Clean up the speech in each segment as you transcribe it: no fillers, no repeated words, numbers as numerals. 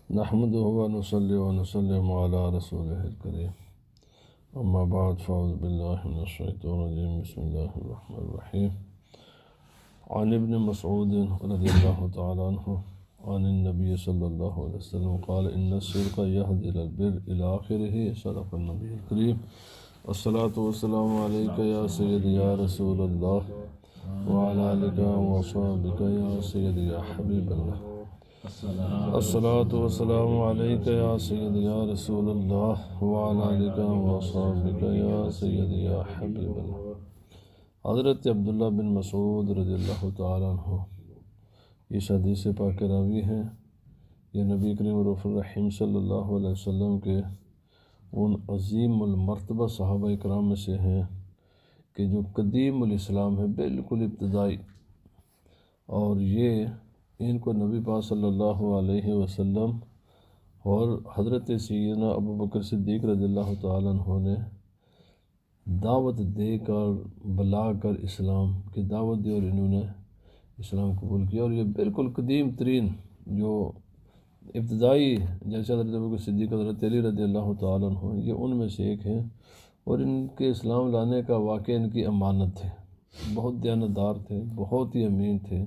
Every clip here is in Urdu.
نحمده ونصلي ونسلم على رسوله الكريم أما بعد فأعوذ بالله من الشيطان الرجيم بسم الله الرحمن الرحيم عن ابن مسعود رضي الله تعالى عنه عن النبي صلى الله عليه وسلم قال إن الصدق يهدي إلى البر إلى آخره. صدق النبي الكريم. الصلاة والسلام عليك يا سيدي يا رسول الله وعلى آلك وصحبك يا سيدي يا حبيب الله. الصلاة والسلام عليك يا سيدي يا رسول الله وعلى آلك وصحبك يا سيدي يا حبيب الله. حضرت عبداللہ بن مسعود رضی اللہ تعالیٰ عنہ اس حدیث پاک راوی ہیں. یہ نبی کریم رؤوف الرحیم صلی اللہ علیہ وسلم کے ان عظیم المرتبہ صحابہ اکرام میں سے ہیں کہ جو قدیم الاسلام ہے، بالکل ابتدائی، اور یہ ان کو نبی پاک صلی اللہ علیہ وسلم اور حضرت سیدنا ابو بکر صدیق رضی اللہ تعالیٰ عنہ نے دعوت دے کر بلا کر اسلام کی دعوت دی اور انہوں نے اسلام قبول کیا. اور یہ بالکل قدیم ترین جو ابتدائی، جیسے حضرت ابو بکر صدیق حضرت علی رضی اللہ تعالیٰ عنہ، یہ ان میں سے ایک ہیں. اور ان کے اسلام لانے کا واقعہ ان کی امانت تھے، بہت دیانتدار تھے، بہت ہی امین تھے.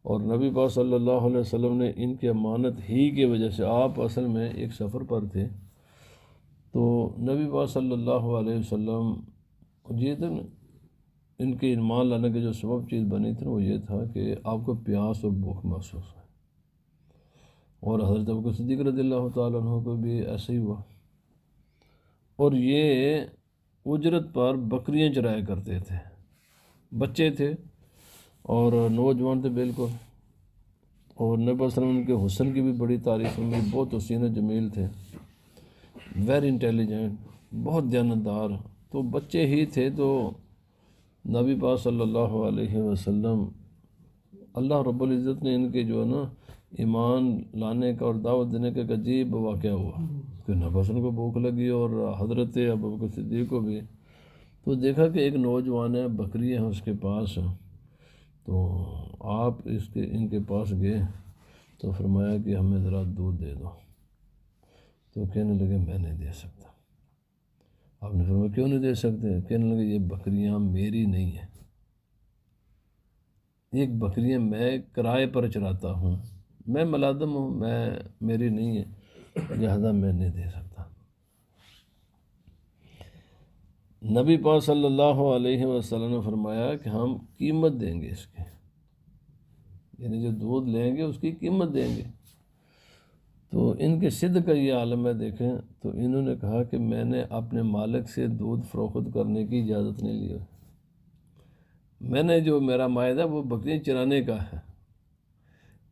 اور نبی پاک صلی اللہ علیہ وسلم نے ان کی امانت ہی کی وجہ سے، آپ اصل میں ایک سفر پر تھے، تو نبی پاک صلی اللہ علیہ وسلم یہ تھا ان کے ایمان لانے کے جو سبب چیز بنی تھی وہ یہ تھا کہ آپ کو پیاس اور بھوک محسوس ہے. اور حضرت ابو بکر صدیق رضی اللہ تعالیٰ عنہ کو بھی ایسے ہی ہوا. اور یہ اجرت پر بکریاں چرایا کرتے تھے، بچے تھے اور نوجوان تھے بالکل. اور نبی صلی اللہ علیہ وسلم ان کے حسن کی بھی بڑی تعریف میں، بہت حسین و جمیل تھے، ویری انٹیلیجنٹ، بہت دیانتدار. تو بچے ہی تھے تو نبی پاک صلی اللہ علیہ وسلم، اللہ رب العزت نے ان کے جو ہے نا ایمان لانے کا اور دعوت دینے کا ایک عجیب واقعہ ہوا کہ نبی صلی کو بھوک لگی اور حضرت ابو بکر صدیق کو بھی. تو دیکھا کہ ایک نوجوان ہے، بکریاں ہیں اس کے پاس، تو آپ ان کے پاس گئے تو فرمایا کہ ہمیں ذرا دودھ دے دو. تو کہنے لگے میں نہیں دے سکتا. آپ نے فرمایا کیوں نہیں دے سکتے؟ کہنے لگے یہ بکریاں میری نہیں ہیں، ایک بکریاں میں کرائے پر چراتا ہوں، میں ملازم ہوں، میری نہیں ہے، لہذا میں نہیں دے سکتا. نبی پاک صلی اللہ علیہ وسلم نے فرمایا کہ ہم قیمت دیں گے اس کی، یعنی جو دودھ لیں گے اس کی قیمت دیں گے. تو ان کے صدق کا یہ عالم ہے. دیکھیں تو انہوں نے کہا کہ میں نے اپنے مالک سے دودھ فروخت کرنے کی اجازت نہیں لی، میں نے جو میرا معاہدہ وہ بکریاں چرانے کا ہے،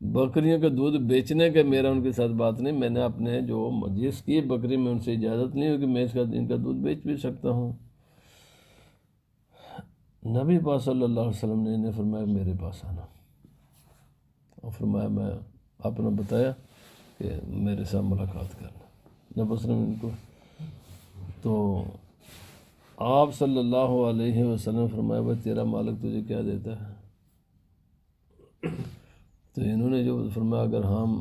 بکریوں کا دودھ بیچنے کا میرا ان کے ساتھ بات نہیں. میں نے اپنے جو جس کی بکری میں ان سے اجازت نہیں ہو کہ میں ان کا دودھ بیچ بھی سکتا ہوں. نبی پاک صلی اللہ علیہ وسلم نے انہیں فرمایا میرے پاس آنا، اور فرمایا میں آپ نے بتایا کہ میرے ساتھ ملاقات کرنا. نبی وسلم ان کو، تو آپ صلی اللہ علیہ وسلم فرمایا بھائی تیرا مالک تجھے کیا دیتا ہے؟ تو انہوں نے جو فرمایا اگر ہم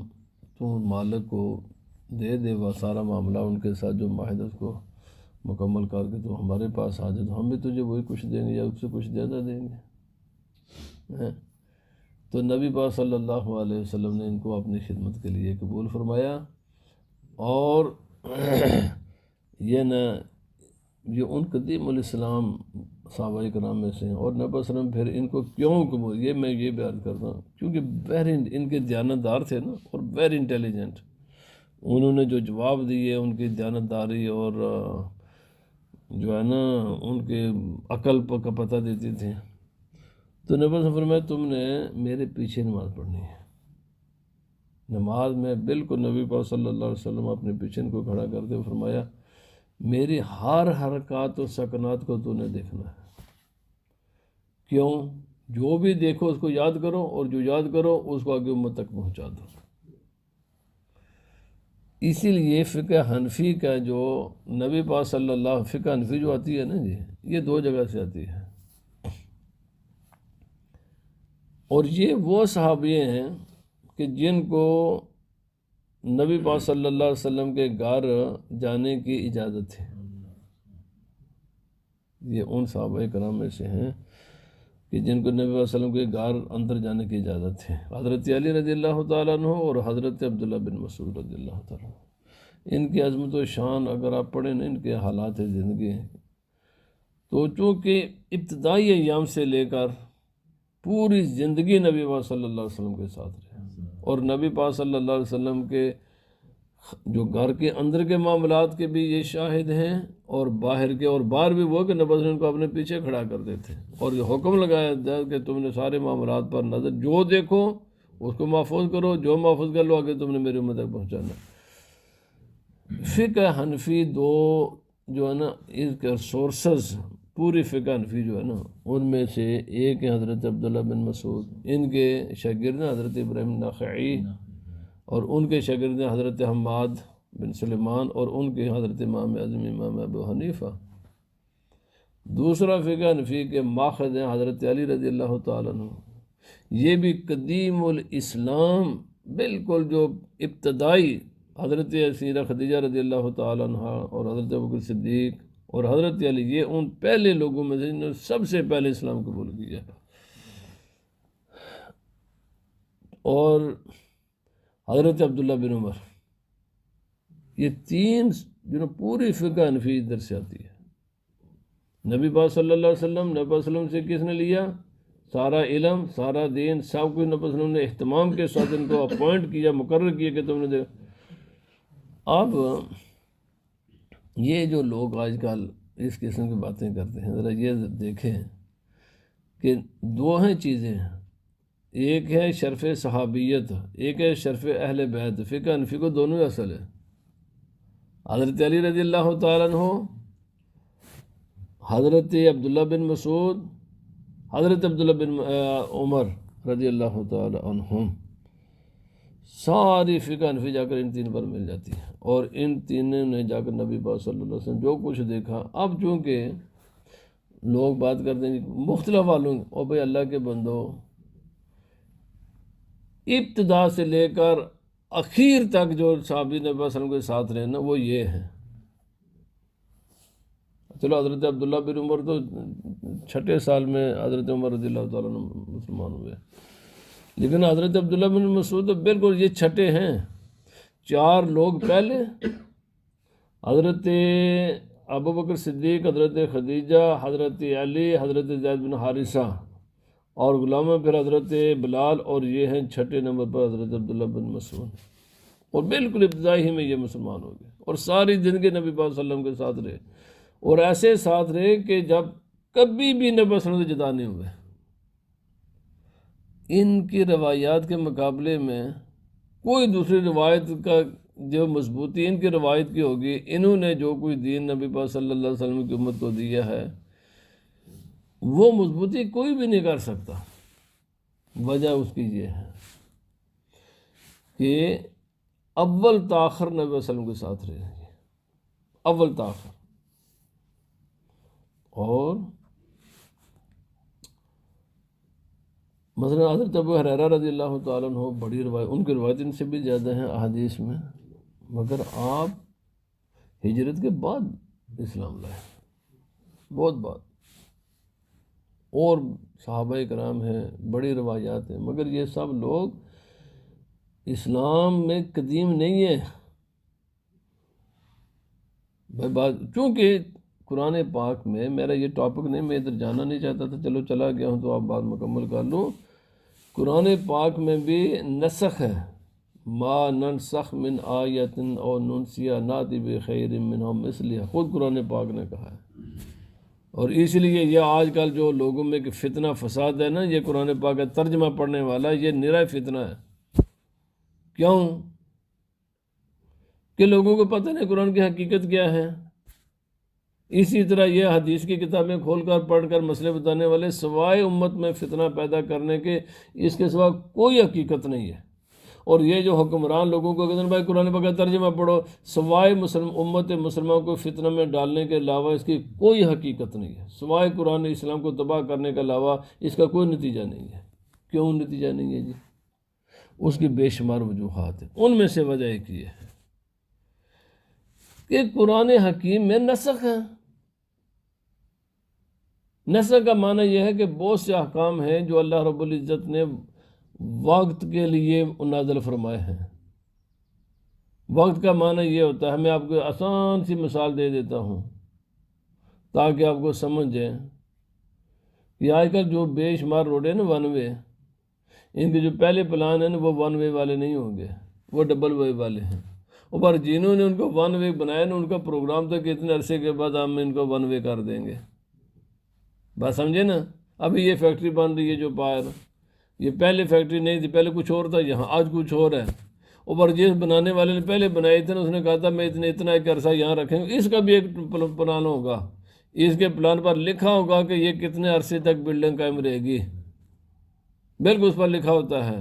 تو مالک کو دے دے وہ سارا معاملہ ان کے ساتھ جو معاہدہ اس کو مکمل کر کے تو ہمارے پاس آ جائے تو ہم بھی تجھے وہی کچھ دیں گے یا اس سے کچھ زیادہ دیں گے. تو نبی پاک صلی اللہ علیہ وسلم نے ان کو اپنی خدمت کے لیے قبول فرمایا. اور یہ ان قدیم الاسلام صحابہ کرام میں سے ہیں. اور نبی صلی اللہ علیہ وسلم پھر ان کو کیوں قبول، یہ میں یہ بیان کرتا ہوں کیونکہ ان کے دیانتدار تھے نا، اور ویری انٹیلیجنٹ. انہوں نے جو جواب دیے ان کی دیانتداری اور جو ہے نا ان کے عقل کا پتہ دیتی تھی. تو نبی صلی اللہ علیہ وسلم فرمایا تم نے میرے پیچھے نماز پڑھنی ہے. نماز میں بالکل نبی پاک صلی اللہ علیہ وسلم اپنے پیچھے کو کھڑا کرتے ہوئے فرمایا میری ہر حرکات و سکنات کو تو نے دیکھنا ہے. کیوں؟ جو بھی دیکھو اس کو یاد کرو، اور جو یاد کرو اس کو آگے امت تک پہنچا دو. اسی لیے فقہ حنفی کا جو نبی پاک صلی اللہ، فقہ حنفی جو آتی ہے نا جی، یہ دو جگہ سے آتی ہے. اور یہ وہ صحابی ہیں کہ جن کو نبی پاک صلی اللہ علیہ وسلم کے گھر جانے کی اجازت ہے۔ یہ ان صحابہ کرام میں سے ہیں کہ جن کو نبی صلی اللہ علیہ وسلم کے گھر اندر جانے کی اجازت ہے، حضرت علی رضی اللہ تعالیٰ عنہ اور حضرت عبداللہ بن مسعود رضی اللہ تعالیٰ عنہ۔ ان کی عظمت و شان اگر آپ پڑھیں نا، ان کے حالات زندگی تو چونکہ ابتدائی ایام سے لے کر پوری زندگی نبی پاک صلی اللہ علیہ وسلم کے ساتھ رہے، اور نبی پاک صلی اللہ علیہ وسلم کے جو گھر کے اندر کے معاملات کے بھی یہ شاہد ہیں، اور باہر کے، اور باہر بھی وہ کہ نبی صلی اللہ علیہ وسلم کو اپنے پیچھے کھڑا کر دیتے اور یہ حکم لگایا جائے کہ تم نے سارے معاملات پر نظر، جو دیکھو اس کو محفوظ کرو، جو محفوظ کر لو آگے تم نے میری امت تک پہنچانا۔ فقہ حنفی دو جو ہے نا اس کے سورسز، پوری فقہ حنفی جو ہے نا ان میں سے ایک ہے حضرت عبداللہ بن مسعود، ان کے شاگرد حضرت ابراہیم نخعی، اور ان کے شاگرد حضرت حماد بن سلیمان، اور ان کے حضرت امام اعظم امام ابو حنیفہ۔ دوسرا فقہ حنفی کے ماخذ ہیں حضرت علی رضی اللہ تعالیٰ عنہ، یہ بھی قدیم الاسلام، بالکل جو ابتدائی حضرت سیدہ خدیجہ رضی اللہ تعالیٰ عنہ اور حضرت ابوبکر صدیق اور حضرت علی، یہ ان پہلے لوگوں میں سے جنہوں نے سب سے پہلے اسلام قبول کیا۔ اور حضرت عبداللہ بن عمر، یہ تین جو پوری فقہ حنفی ادھر سے آتی ہے۔ نبی پاک صلی اللہ علیہ وسلم، نبی صلی اللہ علیہ وسلم سے کس نے لیا؟ سارا علم، سارا دین، سب کچھ نبی صلی اللہ علیہ وسلم نے اہتمام کے ساتھ ان کو اپوائنٹ کیا، مقرر کیا کہ تم نے دیکھا۔ اب یہ جو لوگ آج کل اس قسم کی باتیں کرتے ہیں، ذرا یہ دیکھیں کہ دو ہیں چیزیں، ایک ہے شرف صحابیت، ایک ہے شرف اہل بیت۔ فقہ حنفی کو دونوں ہی اصل ہے۔ حضرت علی رضی اللہ تعالیٰ عنہ، حضرت عبداللہ بن مسعود، حضرت عبداللہ بن عمر رضی اللہ تعالیٰ عنہم، ساری فقہ حنفی جا کر ان تین پر مل جاتی ہے، اور ان تینوں نے جا کر نبی پاک صلی اللہ علیہ وسلم جو کچھ دیکھا۔ اب چونکہ لوگ بات کرتے ہیں مختلف والوں، اور بھائی اللہ کے بندو، ابتدا سے لے کر اخیر تک جو صحابی نبی صلی اللہ علیہ وسلم کے ساتھ رہے نا وہ یہ ہیں۔ چلو حضرت عبداللہ بن عمر تو 6 سال میں حضرت عمر رضی اللہ تعالیٰ عنہ مسلمان ہوئے، لیکن حضرت عبداللہ بن مسعود تو بالکل یہ چھٹے ہیں۔ 4 لوگ پہلے، حضرت ابوبکر صدیق، حضرت خدیجہ، حضرت علی، حضرت زید بن حارثہ، اور غلامہ پھر حضرت بلال، اور یہ ہیں 6 نمبر پر حضرت عبداللہ بن مسعود، اور بالکل ابتدائی ہی میں یہ مسلمان ہو گئے، اور ساری زندگی نبی پاک صلی اللہ علیہ وسلم کے ساتھ رہے، اور ایسے ساتھ رہے کہ جب کبھی بھی نبی صلی اللہ علیہ وسلم سے جدا نہیں ہوئے۔ ان کی روایات کے مقابلے میں کوئی دوسری روایت کا جو مضبوطی ان کی روایت کی ہوگی، انہوں نے جو کوئی دین نبی پاک صلی اللہ علیہ وسلم کی امت کو دیا ہے وہ مضبوطی کوئی بھی نہیں کر سکتا۔ وجہ اس کی یہ ہے کہ اول تاخر نبی صلی اللہ علیہ وسلم کے ساتھ رہے ہیں، اول تاخر۔ اور مثلا حضرت ابو ہریرہ رضی اللہ تعالیٰ عنہ، بڑی روایت، ان کی روایت ان سے بھی زیادہ ہیں احادیث میں، مگر آپ ہجرت کے بعد اسلام لائے، بہت بعد۔ اور صحابہ کرام ہیں، بڑی روایات ہیں، مگر یہ سب لوگ اسلام میں قدیم نہیں ہیں۔ چونکہ قرآن پاک میں، میرا یہ ٹاپک نہیں، میں ادھر جانا نہیں چاہتا تھا، چلو چلا گیا ہوں تو آپ بات مکمل کر لوں۔ قرآن پاک میں بھی نسخ ہے، ما ننسخ من آیت او ننسیہ ناتی بخیر منہا مثلیہ، خود قرآن پاک نے کہا ہے۔ اور اس لیے یہ آج کل جو لوگوں میں کہ فتنہ فساد ہے نا، یہ قرآن پاک کا ترجمہ پڑھنے والا یہ نرا فتنہ ہے۔ کیوں؟ کہ لوگوں کو پتہ نہیں قرآن کی حقیقت کیا ہے۔ اسی طرح یہ حدیث کی کتابیں کھول کر پڑھ کر مسئلے بتانے والے سوائے امت میں فتنہ پیدا کرنے کے اس کے سوا کوئی حقیقت نہیں ہے۔ اور یہ جو حکمران لوگوں کو کہتے ہیں بھائی قرآن پاک کا ترجمہ پڑھو، سوائے امت مسلمہ کو فتنہ میں ڈالنے کے علاوہ اس کی کوئی حقیقت نہیں ہے، سوائے قرآن اسلام کو تباہ کرنے کے علاوہ اس کا کوئی نتیجہ نہیں ہے۔ کیوں نتیجہ نہیں ہے جی؟ اس کی بے شمار وجوہات ہیں، ان میں سے وجہ ایک یہ ہے کہ قرآن حکیم میں نسخ ہے۔ نسخ کا معنی یہ ہے کہ بہت سے احکام ہیں جو اللہ رب العزت نے وقت کے لیے نازل فرمائے ہیں۔ وقت کا معنی یہ ہوتا ہے، میں آپ کو آسان سی مثال دے دیتا ہوں تاکہ آپ کو سمجھ جائیں کہ آج کل جو بے شمار روڈ ہیں نا ون وے، ان کے جو پہلے پلان ہیں نا وہ ون وے والے نہیں ہوں گے، وہ ڈبل وے والے ہیں۔ اوپر جنہوں نے ان کو ون وے بنایا نا، ان کا پروگرام تھا کہ اتنے عرصے کے بعد ہم ان کو ون وے کر دیں گے۔ بات سمجھے نا؟ ابھی یہ فیکٹری بن رہی ہے جو باہر، یہ پہلے فیکٹری نہیں تھی، پہلے کچھ اور تھا یہاں، آج کچھ اور ہے۔ اوپر جس بنانے والے نے پہلے بنائے تھے نا، اس نے کہا تھا میں اتنا ایک عرصہ یہاں رکھیں گے، اس کا بھی ایک پلان ہوگا، اس کے پلان پر لکھا ہوگا کہ یہ کتنے عرصے تک بلڈنگ قائم رہے گی، بالکل اس پر لکھا ہوتا ہے۔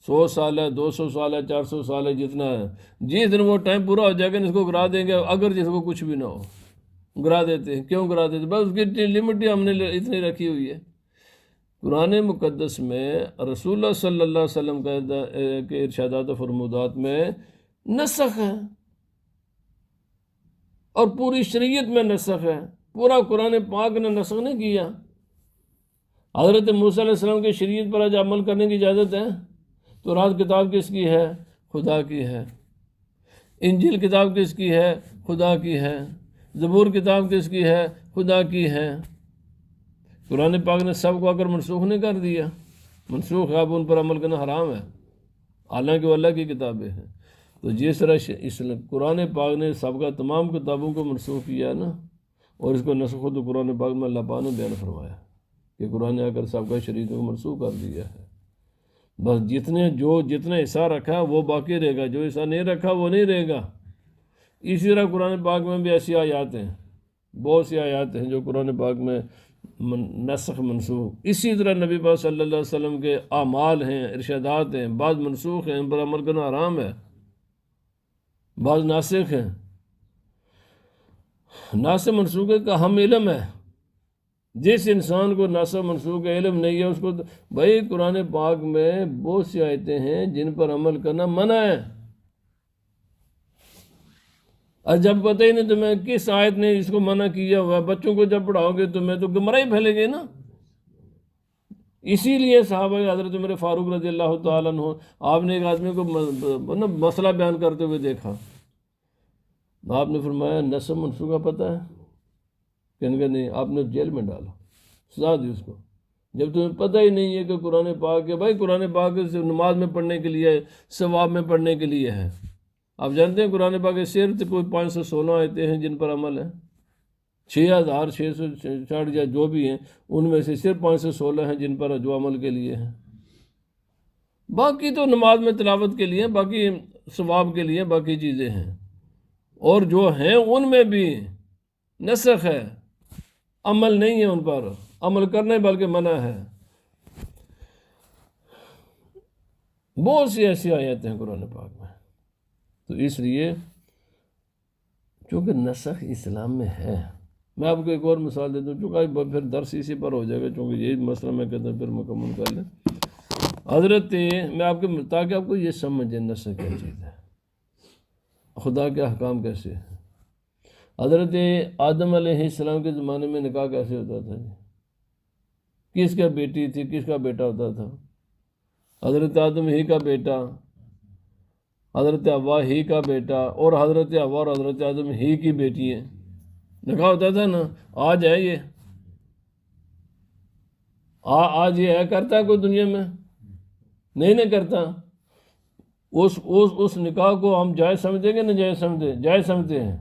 100 سال ہے، 200 سال ہے، 400 سال ہے، جتنا ہے۔ جس دن وہ ٹائم پورا ہو جائے گا اس کو گرا دیں گے، اگر جس کو کچھ بھی نہ ہو گرا دیتے ہیں۔ کیوں گرا دیتے؟ بس اس کی لمٹ ہی ہم نے اتنی رکھی ہوئی ہے۔ قرآن مقدس میں رسول اللہ صلی اللہ علیہ وسلم کے ارشادات و فرمودات میں نسخ ہے، اور پوری شریعت میں نسخ ہے۔ پورا قرآن پاک نے نسخ نہیں کیا۔ حضرت موسیٰ علیہ السلام کی شریعت پر آج عمل کرنے کی اجازت ہے؟ تو رات کتاب کس کی ہے؟ خدا کی ہے۔ انجیل کتاب کس کی ہے؟ خدا کی ہے۔ زبور کتاب کس کی ہے؟ خدا کی ہے۔ قرآن پاک نے سب کو اگر منسوخ نہیں کر دیا، منسوخ ہے، اب ان پر عمل کرنا حرام ہے، حالانکہ وہ اللہ کی کتابیں ہیں۔ تو جس طرح اس قرآن پاک نے سب کا تمام کتابوں کو منسوخ کیا نا، اور اس کو نسخ تو قرآن پاک میں اللہ پاک نے بیان فرمایا کہ قرآن نے اگر سب کا شریعت کو منسوخ کر دیا ہے، بس جتنے حصہ رکھا وہ باقی رہے گا، جو حصہ نہیں رکھا وہ نہیں رہے گا۔ اسی طرح قرآن پاک میں بھی ایسی آیات ہیں، بہت سی آیات ہیں جو قرآن پاک میں نسخ منسوخ۔ اسی طرح نبی پاک صلی اللہ علیہ وسلم کے اعمال ہیں، ارشادات ہیں، بعض منسوخ ہیں، ان پر عمل کرنا حرام ہے، بعض ناسخ ہیں۔ ناسخ منسوخ کا ہم علم ہے۔ جس انسان کو ناسخ منسوخ کا علم نہیں ہے، اس کو بھائی قرآن پاک میں بہت سی آیتیں ہیں جن پر عمل کرنا منع ہے، اور جب پتہ ہی نہیں تمہیں کس آیت نے اس کو منع کیا ہوا، بچوں کو جب پڑھاؤ گے تمہیں تو گمراہی پھیلے گی نا۔ اسی لیے صحابہ حضرت عمر فاروق رضی اللہ تعالیٰ عنہ، آپ نے ایک آدمی کو مسئلہ بیان کرتے ہوئے دیکھا، آپ نے فرمایا نسخ منسوخ کا پتہ ہے؟ کہنے کا نہیں۔ آپ نے جیل میں ڈالا، سزا دی اس کو، جب تمہیں پتہ ہی نہیں ہے کہ قرآن پاک ہے۔ بھائی قرآن پاک نماز میں پڑھنے کے لیے، ثواب میں پڑھنے کے لیے ہے۔ آپ جانتے ہیں قرآن پاک کے صرف کوئی 516 آیتیں ہیں جن پر عمل ہے، 6660 یا جو بھی ہیں، ان میں سے صرف 516 ہیں جن پر جو عمل کے لیے ہیں، باقی تو نماز میں تلاوت کے لیے، باقی ثواب کے لیے، باقی چیزیں ہیں۔ اور جو ہیں ان میں بھی نسخ ہے، عمل نہیں ہے، ان پر عمل کرنے بلکہ منع ہے۔ بہت سی ایسی آیتیں ہیں قرآن پاک میں۔ تو اس لیے چونکہ نسخ اسلام میں ہے، میں آپ کو ایک اور مثال دیتا ہوں، چونکہ پھر درس اسی پر ہو جائے گا، چونکہ یہی مسئلہ میں کہتا ہوں پھر مکمل کر لیں۔ میں آپ کے تاکہ آپ کو یہ سمجھیں نسخ کیا چیز ہے، خدا کے احکام کیسے ہیں۔ حضرت آدم علیہ السلام کے زمانے میں نکاح کیسے ہوتا تھا جی؟ کس کا بیٹی تھی، کس کا بیٹا ہوتا تھا؟ حضرت آدم ہی کا بیٹا، حضرت حوا ہی کا بیٹا، اور حضرت حوا اور حضرت آدم ہی کی بیٹی ہیں، نکاح ہوتا تھا نا۔ آج ہے یہ؟ آج یہ ہے کرتا ہے کوئی دنیا میں؟ نہیں کرتا۔ اس نکاح کو ہم جائز سمجھیں گے نا؟ جائز سمجھتے ہیں۔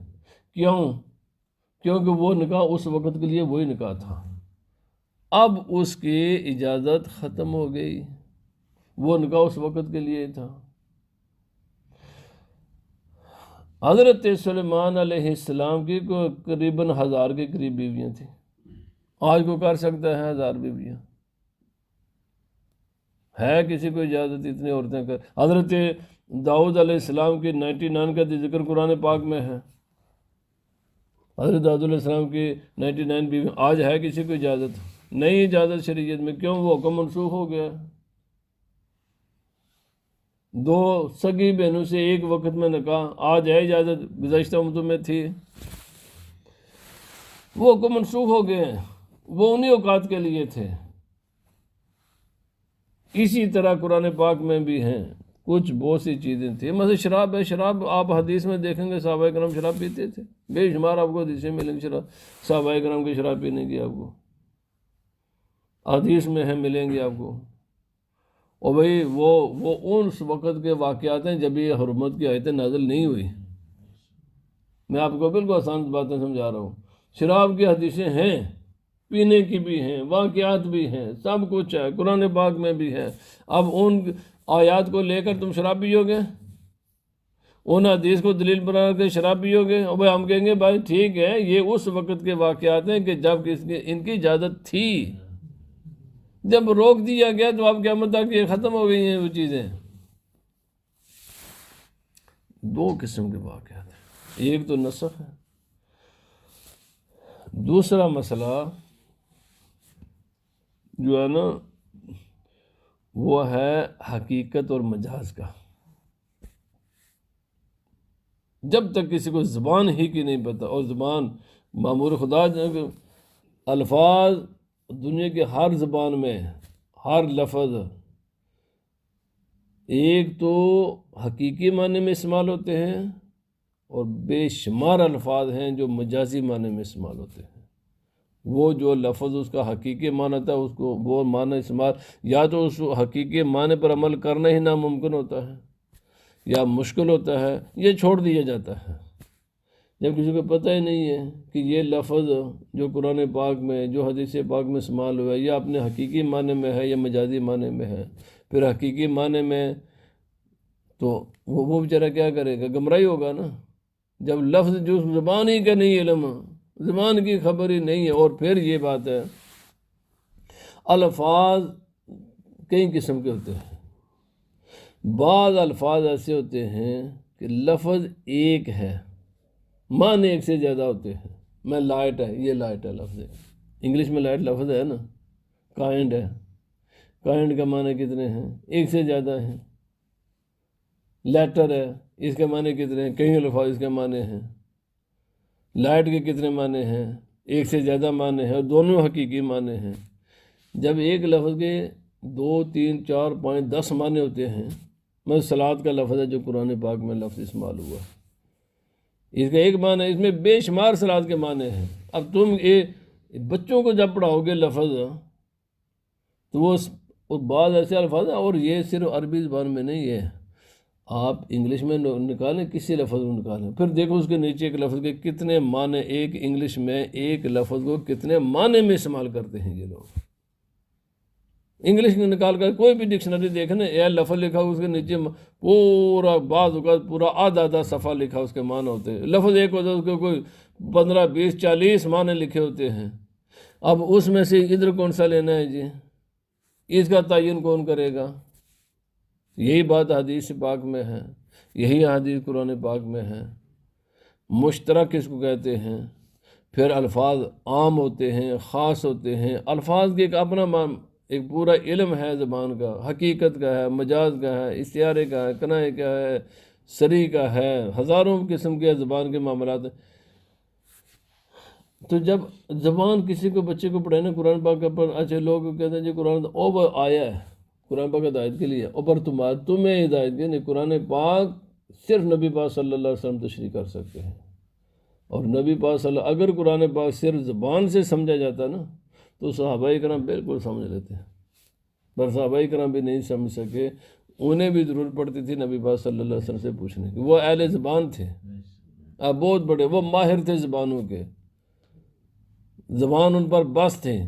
کیوں؟ کیونکہ وہ نکاح اس وقت کے لیے وہی نکاح تھا، اب اس کی اجازت ختم ہو گئی، وہ نکاح اس وقت کے لیے تھا۔ حضرت سلیمان علیہ السلام کی قریباً 1000 کے قریب بیویاں تھیں۔ آج کو کر سکتا ہے 1000 بیویاں؟ ہے کسی کو اجازت اتنی عورتیں کر؟ حضرت داؤد علیہ السلام کی 99 کا ذکر قرآن پاک میں ہے، حضرت داؤد علیہ السلام کی 99 بیویاں۔ آج ہے کسی کو اجازت؟ نہیں اجازت شریعت میں۔ کیوں؟ وہ حکم منسوخ ہو گیا۔ دو سگی بہنوں سے ایک وقت میں نکاح، آج ہے اجازت، گزشتہ امتوں میں تھی، وہ حکم منسوخ ہو گئے ہیں، وہ انہی اوقات کے لیے تھے۔ اسی طرح قرآن پاک میں بھی ہیں کچھ بہت سی چیزیں تھیں، مثلا شراب ہے، شراب آپ حدیث میں دیکھیں گے صحابہ کرام شراب پیتے تھے، بے شمار آپ کو حدیثیں ملیں گے شراب صحابہ کرام کی شراب پینے کی، آپ کو حدیث میں ہے ملیں گے آپ کو۔ اور بھائی وہ اس وقت کے واقعات ہیں جب یہ حرمت کی آیتیں نازل نہیں ہوئی، میں آپ کو بالکل آسان باتیں سمجھا رہا ہوں۔ شراب کی حدیثیں ہیں، پینے کی بھی ہیں، واقعات بھی ہیں، سب کچھ ہے، قرآن پاک میں بھی ہے۔ اب ان آیات کو لے کر تم شراب پیو گے، ان حدیث کو دلیل بنا کے شراب پیو گے، اور بھائی ہم کہیں گے بھائی ٹھیک ہے یہ اس وقت کے واقعات ہیں کہ جب ان کی اجازت تھی، جب روک دیا گیا تو اب قیامت تک یہ ختم ہو گئی ہیں وہ چیزیں۔ دو قسم کے واقعات ہیں، ایک تو نسخ ہے، دوسرا مسئلہ جو ہے نا وہ ہے حقیقت اور مجاز کا۔ جب تک کسی کو زبان ہی کی نہیں پتہ، اور زبان مامور خدا الفاظ دنیا کے ہر زبان میں ہر لفظ ایک تو حقیقی معنی میں استعمال ہوتے ہیں، اور بے شمار الفاظ ہیں جو مجازی معنی میں استعمال ہوتے ہیں۔ وہ جو لفظ اس کا حقیقی معنی تھا اس کو وہ معنی استعمال، یا تو اس حقیقی معنی پر عمل کرنا ہی ناممکن ہوتا ہے یا مشکل ہوتا ہے، یہ چھوڑ دیا جاتا ہے۔ جب کسی کو پتہ ہی نہیں ہے کہ یہ لفظ جو قرآن پاک میں جو حدیث پاک میں استعمال ہوا ہے یہ اپنے حقیقی معنی میں ہے یا مجازی معنی میں ہے، پھر حقیقی معنی میں تو وہ بیچارہ کیا کرے گا، گمراہی ہوگا نا۔ جب لفظ جو زبان ہی کا نہیں علم، زبان کی خبر ہی نہیں ہے۔ اور پھر یہ بات ہے الفاظ کئی قسم کے ہوتے ہیں، بعض الفاظ ایسے ہوتے ہیں کہ لفظ ایک ہے معنی ایک سے زیادہ ہوتے ہیں۔ میں لائٹ ہے، یہ لائٹ ہے لفظ ہے، انگلش میں لائٹ لفظ ہے نا، کائنڈ ہے، کائنڈ کا معنی کتنے ہیں، ایک سے زیادہ ہیں۔ لیٹر ہے، اس کے معنی کتنے ہیں، کئی الفاظ اس کے معنی ہیں۔ لائٹ کے کتنے معنی ہیں، ایک سے زیادہ معنی ہیں، اور دونوں حقیقی معنی ہیں۔ جب ایک لفظ کے 2 3 4 5 10 معنی ہوتے ہیں، مثلا صلاۃ کا لفظ ہے جو قرآن پاک میں لفظ استعمال ہوا ہے، اس کا ایک معنی ہے، اس میں بے شمار صلاۃ کے معنی ہیں۔ اب تم بچوں کو جب پڑھاؤ گے لفظ تو وہ بعض ایسے الفاظ ہیں، اور یہ صرف عربی زبان میں نہیں ہے، آپ انگلش میں نکالیں، کسی لفظ میں نکالیں، پھر دیکھو اس کے نیچے ایک لفظ کے کتنے معنی، ایک انگلش میں ایک لفظ کو کتنے معنی میں استعمال کرتے ہیں یہ لوگ۔ انگلش میں نکال کر کوئی بھی ڈکشنری دیکھنا، یہ لفظ لکھا ہو اس کے نیچے پورا بعض اوقات پورا آدھا صفحہ لکھا اس کے معنی ہوتے ہیں۔ لفظ ایک ہوتا ہے اس کے کوئی 15 20 40 معنی لکھے ہوتے ہیں۔ اب اس میں سے ادھر کون سا لینا ہے جی، اس کا تعین کون کرے گا؟ یہی بات حدیث پاک میں ہے، یہی حدیث قرآن پاک میں ہے۔ مشترک اس کو کہتے ہیں۔ پھر الفاظ عام ہوتے ہیں، خاص ہوتے ہیں، الفاظ کے ایک اپنا ایک پورا علم ہے زبان کا، حقیقت کا ہے، مجاز کا ہے، استعارے کا ہے، کنائے کا ہے، صریح کا ہے، ہزاروں قسم کے زبان کے معاملات ہیں۔ تو جب زبان کسی کو بچے کو پڑھے نا قرآن پاک پر، اچھے لوگ کہتے ہیں جی قرآن اوپر آیا ہے، قرآن پاک ہدایت کے لیے، اوپر تمہیں ہدایت کے نہیں، قرآن پاک صرف نبی پاک صلی اللہ علیہ وسلم تشریح کر سکتے ہیں۔ اور نبی پاک صلی اللہ اگر قرآن پاک صرف زبان سے سمجھا جاتا نا تو صحابہ کرام بالکل سمجھ لیتے ہیں، پر صحابہ کرام بھی نہیں سمجھ سکے، انہیں بھی ضرورت پڑتی تھی نبی پاک صلی اللہ علیہ وسلم سے پوچھنے کی۔ وہ اہل زبان تھے، بہت بڑے، وہ ماہر تھے زبانوں کے، زبان ان پر بس تھے۔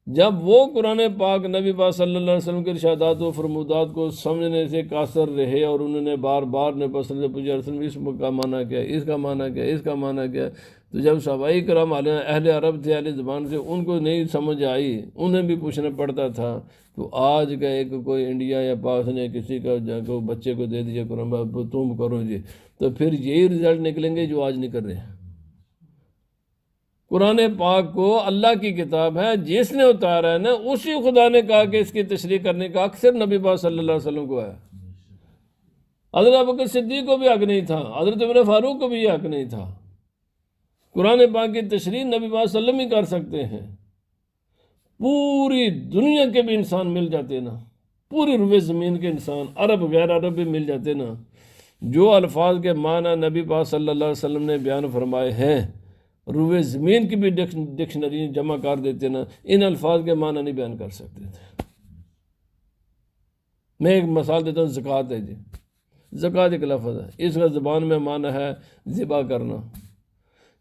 جب وہ قرآن پاک نبی پاک صلی اللہ علیہ وسلم کے ارشادات و فرمودات کو سمجھنے سے قاصر رہے، اور انہوں نے بار بار نے پسند سے پوچھا رسول اس کا معنی کیا ہے، اس کا معنی کیا ہے، اس کا معنی کیا ہے، تو جب صحابہ کرام اہل عرب تھے، اہل زبان سے، ان کو نہیں سمجھ آئی، انہیں بھی پوچھنا پڑتا تھا۔ تو آج کا ایک کوئی انڈیا یا پاس نے کسی کا کو بچے کو دے دیا قرآن پاک تم کرو جی، تو پھر یہی رزلٹ نکلیں گے جو آج نہیں کر رہے ہیں۔ قرآن پاک کو اللہ کی کتاب ہے، جس نے اتارا ہے نا اسی خدا نے کہا کہ اس کی تشریح کرنے کا اکثر نبی پاک صلی اللہ علیہ وسلم کو ہے۔ حضرت ابوبکر صدیق کو بھی حق نہیں تھا، حضرت عمر فاروق کو بھی یہ حق نہیں تھا۔ قرآن پاک کی تشریح نبی پاک صلی اللہ علیہ وسلم ہی کر سکتے ہیں۔ پوری دنیا کے بھی انسان مل جاتے نا، پوری روئے زمین کے انسان، عرب غیر عرب بھی مل جاتے نا، جو الفاظ کے معنی نبی پاک صلی اللہ علیہ وسلم نے بیان فرمائے ہیں، روئے زمین کی بھی ڈکشنری جمع کر دیتے نا، ان الفاظ کے معنی نہیں بیان کر سکتے تھے۔ میں ایک مثال دیتا ہوں، زکوٰۃ ہے جی، زکوٰۃ ایک لفظ ہے، اس کا زبان میں معنی ہے ذبح کرنا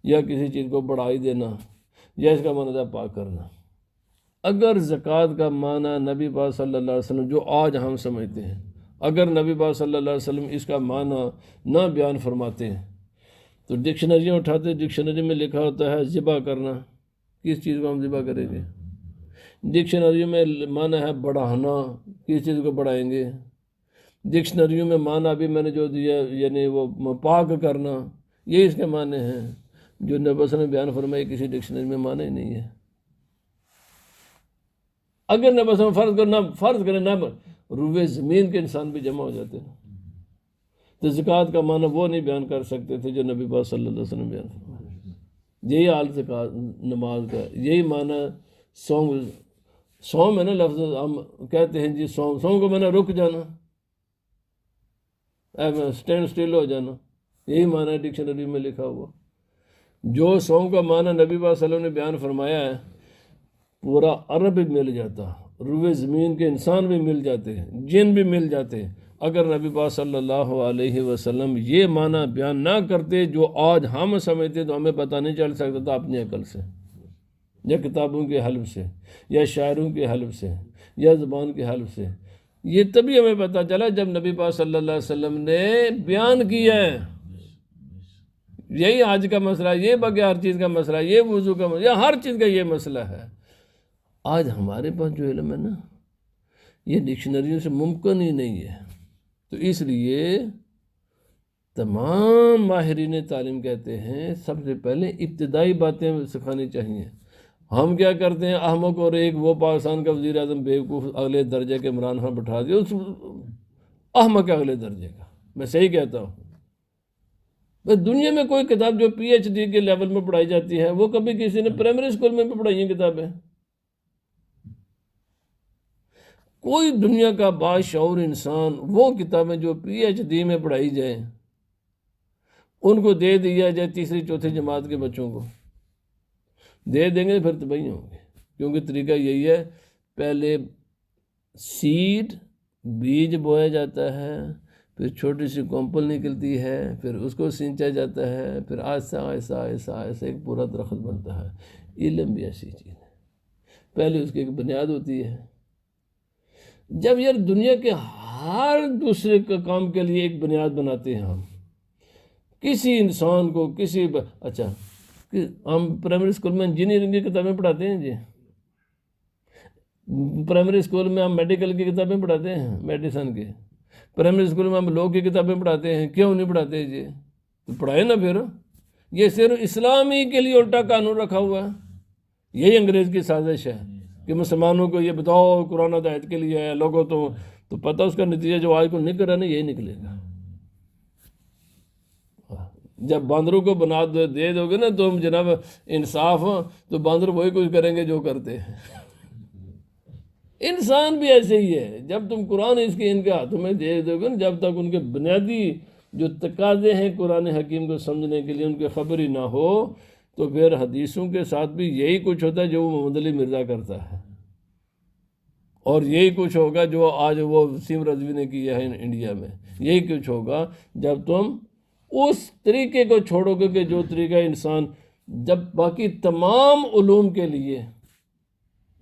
یا کسی چیز کو بڑھائی دینا، یا اس کا معنی ہے پاک کرنا۔ اگر زکوٰۃ کا معنی نبی پاک صلی اللہ علیہ وسلم جو آج ہم سمجھتے ہیں، اگر نبی پاک صلی اللہ علیہ وسلم اس کا معنی نہ بیان فرماتے ہیں تو ڈکشنریاں اٹھاتے، ڈکشنری میں لکھا ہوتا ہے ذبح کرنا، کس چیز کو ہم ذبح کریں گے؟ ڈکشنریوں میں معنی ہے بڑھانا، کس چیز کو بڑھائیں گے؟ ڈکشنریوں میں معنی بھی میں نے جو دیا یعنی وہ پاک کرنا، یہ اس کے معنی ہیں۔ جو نبی صلی اللہ علیہ وسلم نے بیان فرمائی کسی ڈکشنری میں معنی ہی نہیں ہے۔ اگر نبی صلی اللہ علیہ وسلم فرض کریں نہ روئے زمین کے انسان بھی جمع ہو جاتے ہیں تو زکوٰۃ کا معنی وہ نہیں بیان کر سکتے تھے جو نبی پاک صلی اللہ علیہ وسلم بیان فرمایا۔ یہی حال زکوٰۃ نماز کا، یہی معنی سوم ہے نا، لفظ ہم کہتے ہیں جی سوم کو میں نے رک جانا، اسٹینڈ اسٹل ہو جانا، یہی معنی ہے ڈکشنری میں لکھا ہوا۔ جو سوم کا معنی نبی پاک صلی اللہ علیہ وسلم نے بیان فرمایا ہے، پورا عرب بھی مل جاتا، روئے زمین کے انسان بھی مل جاتے ہیں، جن بھی مل جاتے ہیں۔ اگر نبی پاک صلی اللہ علیہ وسلم یہ معنی بیان نہ کرتے جو آج ہم سمجھتے تو ہمیں پتہ نہیں چل سکتا تھا اپنی عقل سے، یا کتابوں کے حلف سے، یا شاعروں کے حلف سے، یا زبان کے حلف سے۔ یہ تبھی ہمیں پتہ چلا جب نبی پاک صلی اللہ علیہ وسلم نے بیان کیا ہے۔ یہی آج کا مسئلہ، یہ باقی ہر چیز کا مسئلہ، یہ وضو کا مسئلہ، ہر چیز کا یہ مسئلہ ہے۔ آج ہمارے پاس جو علم ہے نا، یہ ڈکشنریوں سے ممکن ہی نہیں ہے۔ تو اس لیے تمام ماہرین تعلیم کہتے ہیں سب سے پہلے ابتدائی باتیں سکھانی چاہیے۔ ہم کیا کرتے ہیں، احمق اور ایک وہ پاکستان کا وزیر اعظم بیوقوف اگلے درجے کے عمران خان بٹھا دیا، اس احمق اگلے درجے کا، میں صحیح کہتا ہوں۔ بس دنیا میں کوئی کتاب جو پی ایچ ڈی کے لیول میں پڑھائی جاتی ہے وہ کبھی کسی نے پرائمری اسکول میں بھی پڑھائی ہیں کتابیں؟ کوئی دنیا کا باشعور انسان وہ کتابیں جو پی ایچ ڈی میں پڑھائی جائیں ان کو دے دیا جائے تیسری چوتھی جماعت کے بچوں کو دے دیں گے، پھر تباہی ہوں گے۔ کیونکہ طریقہ یہی ہے، پہلے سیڈ بیج بویا جاتا ہے، پھر چھوٹی سی کومپل نکلتی ہے، پھر اس کو سینچا جاتا ہے، پھر آہستہ آہستہ آہستہ آہستہ ایک پورا درخت بنتا ہے۔ علم بھی ایسی چیز ہے، پہلے اس کی ایک بنیاد ہوتی ہے۔ جب یار دنیا کے ہر دوسرے کام کے لیے ایک بنیاد بناتے ہیں ہم، کسی انسان کو اچھا ہم پرائمری اسکول میں انجینئرنگ کی کتابیں پڑھاتے ہیں جی، پرائمری اسکول میں ہم میڈیکل کی کتابیں پڑھاتے ہیں، میڈیسن کی، پرائمری اسکول میں ہم لو کی کتابیں پڑھاتے ہیں، کیوں نہیں پڑھاتے جی؟ تو پڑھائے نا پھر۔ یہ صرف اسلامی کے لیے الٹا قانون رکھا ہوا ہے، یہی انگریز کی سازش ہے کہ مسلمانوں کو یہ بتاؤ قرآن ہدایت کے لیے ہے، لوگوں تو پتہ اس کا نتیجہ جو آج کو نکل رہا نا یہی نکلے گا۔ جب باندروں کو بنا دے دو گے نا تم جناب انصاف، تو باندر وہی کچھ کریں گے جو کرتے ہیں۔ انسان بھی ایسے ہی ہے، جب تم قرآن ان کے ہاتھوں میں دے دو گے نا، جب تک ان کے بنیادی جو تقاضے ہیں قرآن حکیم کو سمجھنے کے لیے ان کی خبر ہی نہ ہو، تو پھر حدیثوں کے ساتھ بھی یہی کچھ ہوتا ہے جو محمد علی مرزا کرتا ہے، اور یہی کچھ ہوگا جو آج وہ وسیم رضوی نے کیا ہے انڈیا میں۔ یہی کچھ ہوگا جب تم اس طریقے کو چھوڑو گے کہ جو طریقہ انسان، جب باقی تمام علوم کے لیے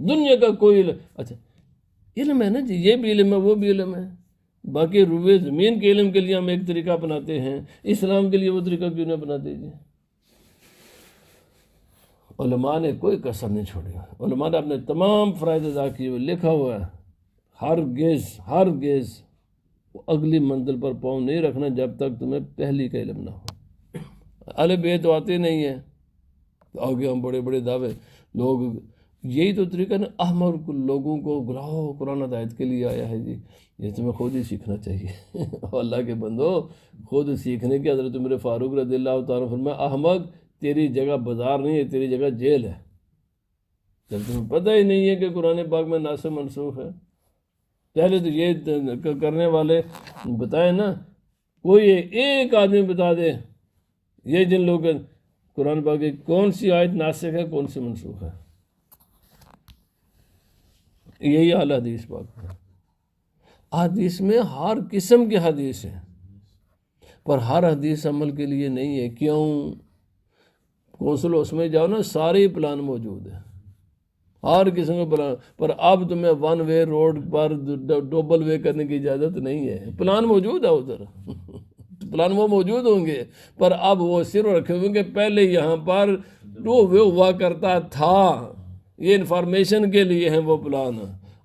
دنیا کا کوئی اچھا علم ہے نا جی، یہ بھی علم ہے وہ بھی علم ہے، باقی روئے زمین کے علم کے لیے ہم ایک طریقہ اپناتے ہیں، اسلام کے لیے وہ طریقہ کیوں نہ اپناتے جی؟ علماء نے کوئی کسر نہیں چھوڑی، علماء نے اپنے تمام فرائض ادا کیے ہوئے، لکھا ہوا ہے، ہرگز اگلی منزل پر پاؤں نہیں رکھنا جب تک تمہیں پہلی کا علم نہ ہو۔ اہل بیت تو آتے نہیں ہیں، آگے ہم بڑے بڑے دعوے، لوگ یہی تو طریقہ نا، احمد لوگوں کو گلاؤ قرآن ہدایت کے لیے آیا ہے جی، یہ تمہیں خود ہی سیکھنا چاہیے۔ اللہ کے بندو خود سیکھنے کی حضرت عمر فاروق رضی اللہ تعالیٰ عنہ فرمایا احمق تیری جگہ بازار نہیں ہے، تیری جگہ جیل ہے۔ جب تمہیں پتہ ہی نہیں ہے کہ قرآن پاک میں ناسخ منسوخ ہے، پہلے تو یہ کرنے والے بتائیں نا، کوئی ایک آدمی بتا دے یہ جن لوگ قرآن پاک کی کون سی آیت ناسخ ہے کون سی منسوخ ہے۔ یہی حال حدیث پاک ہے۔ حدیث میں ہر قسم کی حدیث ہے، پر ہر حدیث عمل کے لیے نہیں ہے۔ کیوں؟ کونسل اس میں جاؤ نا، سارے پلان موجود ہیں، ہر قسم کا پلان، پر اب تمہیں ون وے روڈ پر ڈبل وے کرنے کی اجازت نہیں ہے۔ پلان موجود ہے ادھر، پلان وہ موجود ہوں گے، پر اب وہ صرف رکھے ہوئے کہ پہلے یہاں پر ٹو وے ہوا کرتا تھا، یہ انفارمیشن کے لیے ہیں وہ پلان۔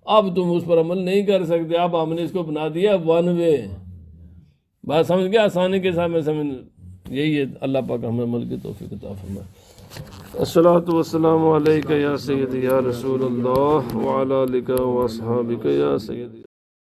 اب تم اس پر عمل نہیں کر سکتے، اب ہم نے اس کو بنا دیا ون وے۔ بات سمجھ گیا؟ آسانی کے ساتھ میں سمجھ، یہی ہے۔ اللہ پاک ہمیں عمل کی توفیق عطا فرمائے۔ الصلاۃ والسلام علیک یا سیدی یا رسول اللہ وعلی آلک و اصحابک یا سیدی۔